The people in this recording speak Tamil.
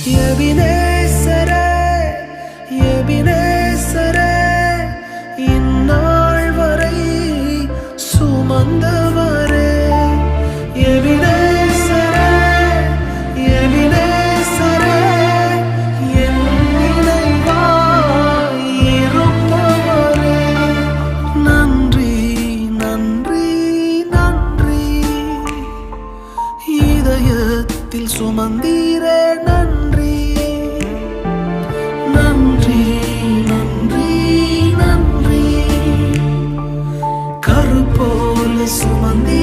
எபினேசரே எபினேசரே இந்நாள் வரை சுமந்தவரே எபினேசரே எபினேசரே என் நினைவாய் இருப்பவரே நன்றி நன்றி நன்றி இதயத்தில் சுமந்தீரே நன்றி நன்றி நன்றி நன்றி கருப்போல சுமந்தீரே